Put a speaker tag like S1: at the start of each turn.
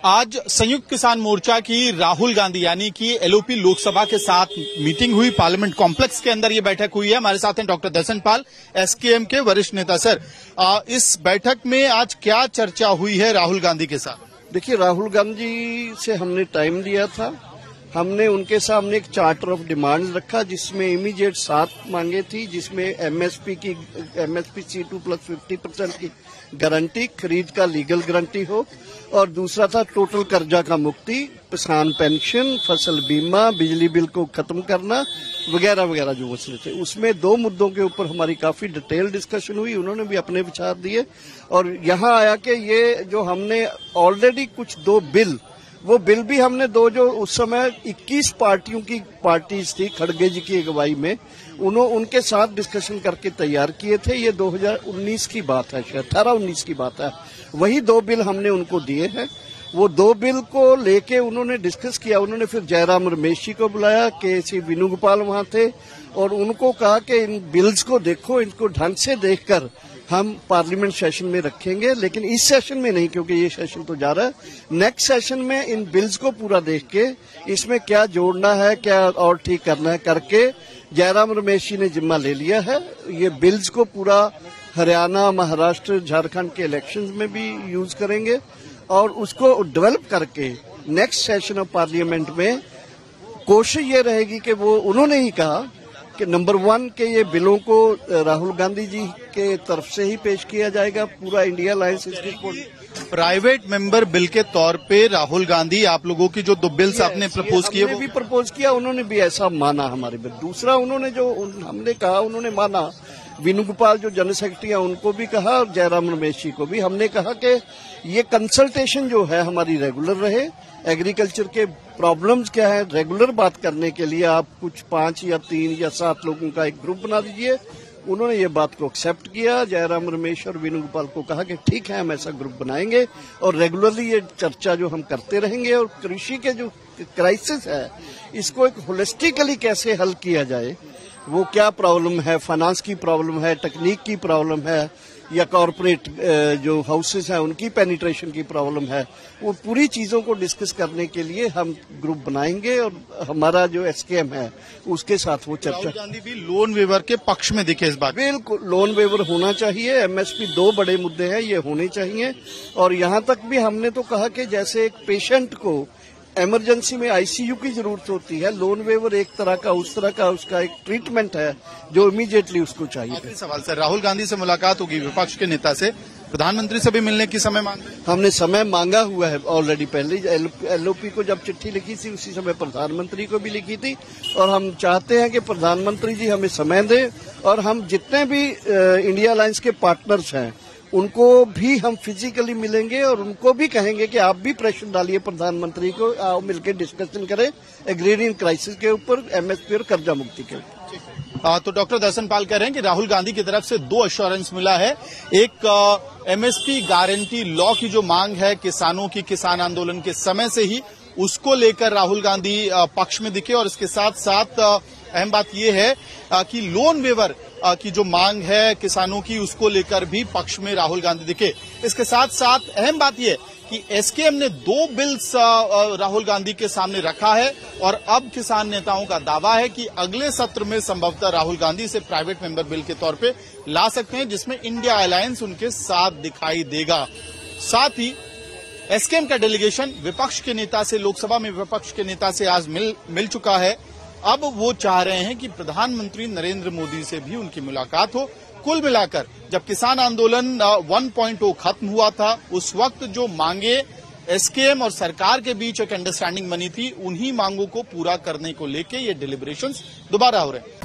S1: आज संयुक्त किसान मोर्चा की राहुल गांधी यानी कि एलओपी लोकसभा के साथ मीटिंग हुई। पार्लियामेंट कॉम्प्लेक्स के अंदर ये बैठक हुई है। हमारे साथ हैं डॉक्टर दर्शन पाल, एसकेएम के वरिष्ठ नेता। सर, इस बैठक में आज क्या चर्चा हुई है राहुल गांधी के साथ?
S2: देखिए, राहुल गांधी से हमने टाइम लिया था। हमने उनके सामने एक चार्टर ऑफ डिमांड्स रखा जिसमें इमीडिएट 7 मांगे थी, जिसमें एमएसपी C2 प्लस 50% की गारंटी, खरीद का लीगल गारंटी हो, और दूसरा था टोटल कर्जा का मुक्ति, किसान पेंशन, फसल बीमा, बिजली बिल को खत्म करना वगैरह वगैरह जो मसले थे। उसमें 2 मुद्दों के ऊपर हमारी काफी डिटेल डिस्कशन हुई। उन्होंने भी अपने विचार दिए और यहाँ आया कि ये जो हमने ऑलरेडी कुछ 2 बिल, वो बिल भी हमने 2 जो उस समय 21 पार्टियों की पार्टीज थी खड़गे जी की अगुवाई में, उनके साथ डिस्कशन करके तैयार किए थे। ये 2019 की बात है, शायद 18-19 की बात है। वही 2 बिल हमने उनको दिए हैं। वो 2 बिल को लेके उन्होंने डिस्कस किया। उन्होंने फिर जयराम रमेश जी को बुलाया, के.सी. वेणुगोपाल वहां थे, और उनको कहा कि इन बिल्स को देखो, इनको ढंग से देखकर हम पार्लियामेंट सेशन में रखेंगे, लेकिन इस सेशन में नहीं, क्योंकि ये सेशन तो जा रहा है। नेक्स्ट सेशन में इन बिल्स को पूरा देख के इसमें क्या जोड़ना है, क्या और ठीक करना है करके जयराम रमेश जी ने जिम्मा ले लिया है। ये बिल्स को पूरा हरियाणा, महाराष्ट्र, झारखंड के इलेक्शंस में भी यूज करेंगे और उसको डेवलप करके नेक्स्ट सेशन ऑफ पार्लियामेंट में कोशिश ये रहेगी कि वो, उन्होंने ही कहा कि नंबर 1 के ये बिलों को राहुल गांधी जी के तरफ से ही पेश किया जाएगा। पूरा इंडिया अलायंस इसकी
S1: प्राइवेट मेंबर बिल के तौर पे राहुल गांधी, आप लोगों की जो 2 बिल्स आपने प्रपोज किए, वो
S2: भी प्रपोज किया, उन्होंने भी ऐसा माना हमारे बिल। दूसरा, उन्होंने जो हमने कहा उन्होंने माना। वेणुगोपाल जो जनरल सेक्रेटरी हैं उनको भी कहा और जयराम रमेश जी को भी हमने कहा कि ये कंसल्टेशन जो है हमारी रेगुलर रहे। एग्रीकल्चर के प्रॉब्लम्स क्या है, रेगुलर बात करने के लिए आप कुछ 5 या 3 या 7 लोगों का एक ग्रुप बना दीजिए। उन्होंने ये बात को एक्सेप्ट किया। जयराम रमेश और वेणुगोपाल को कहा कि ठीक है, हम ऐसा ग्रुप बनाएंगे और रेगुलरली ये चर्चा जो हम करते रहेंगे। और कृषि के जो क्राइसिस है, इसको एक होलिस्टिकली कैसे हल किया जाए, वो क्या प्रॉब्लम है, फाइनेंस की प्रॉब्लम है, टेक्निक की प्रॉब्लम है, या कॉरपोरेट जो हाउसेस हैं उनकी पेनिट्रेशन की प्रॉब्लम है, वो पूरी चीजों को डिस्कस करने के लिए हम ग्रुप बनाएंगे और हमारा जो एसकेएम है उसके साथ वो चर्चा।
S1: राहुल गांधी भी लोन वेवर के पक्ष में दिखे इस बात?
S2: बिल्कुल, लोन वेवर होना चाहिए। एमएसपी 2 बड़े मुद्दे हैं, ये होने चाहिए। और यहाँ तक भी हमने तो कहा कि जैसे एक पेशेंट को इमरजेंसी में आईसीयू की जरूरत होती है, लोन वेवर एक तरह का उस तरह का उसका एक ट्रीटमेंट है जो इमीडिएटली उसको चाहिए।
S1: सवाल सर, राहुल गांधी से मुलाकात होगी विपक्ष के नेता से, प्रधानमंत्री से भी मिलने की समय मांग?
S2: हमने समय मांगा हुआ है ऑलरेडी। पहले एलओपी को जब चिट्ठी लिखी थी उसी समय प्रधानमंत्री को भी लिखी थी, और हम चाहते हैं कि प्रधानमंत्री जी हमें समय दें और हम जितने भी इंडिया अलायंस के पार्टनर्स हैं उनको भी हम फिजिकली मिलेंगे और उनको भी कहेंगे कि आप भी प्रेशर डालिए प्रधानमंत्री को, आओ मिलकर डिस्कशन करें एग्रेरियन क्राइसिस के ऊपर, एमएसपी और कर्जा मुक्ति के ऊपर।
S1: तो डॉक्टर दर्शन पाल कह रहे हैं कि राहुल गांधी की तरफ से 2 एश्योरेंस मिला है। एक एमएसपी गारंटी लॉ की जो मांग है किसानों की, किसान आंदोलन के समय से ही, उसको लेकर राहुल गांधी पक्ष में दिखे। और इसके साथ साथ अहम बात यह है कि लोन वेवर की जो मांग है किसानों की, उसको लेकर भी पक्ष में राहुल गांधी दिखे। इसके साथ साथ अहम बात यह कि एसकेएम ने 2 बिल्स राहुल गांधी के सामने रखा है और अब किसान नेताओं का दावा है कि अगले सत्र में संभवतः राहुल गांधी इसे प्राइवेट मेंबर बिल के तौर पे ला सकते हैं, जिसमें इंडिया अलायंस उनके साथ दिखाई देगा। साथ ही एसकेएम का डेलीगेशन विपक्ष के नेता से, लोकसभा में विपक्ष के नेता से आज मिल चुका है। अब वो चाह रहे हैं कि प्रधानमंत्री नरेंद्र मोदी से भी उनकी मुलाकात हो। कुल मिलाकर जब किसान आंदोलन 1.0 खत्म हुआ था, उस वक्त जो मांगे एसकेएम और सरकार के बीच एक अंडरस्टैंडिंग बनी थी, उन्हीं मांगों को पूरा करने को लेके ये डिलिब्रेशंस दोबारा हो रहे हैं।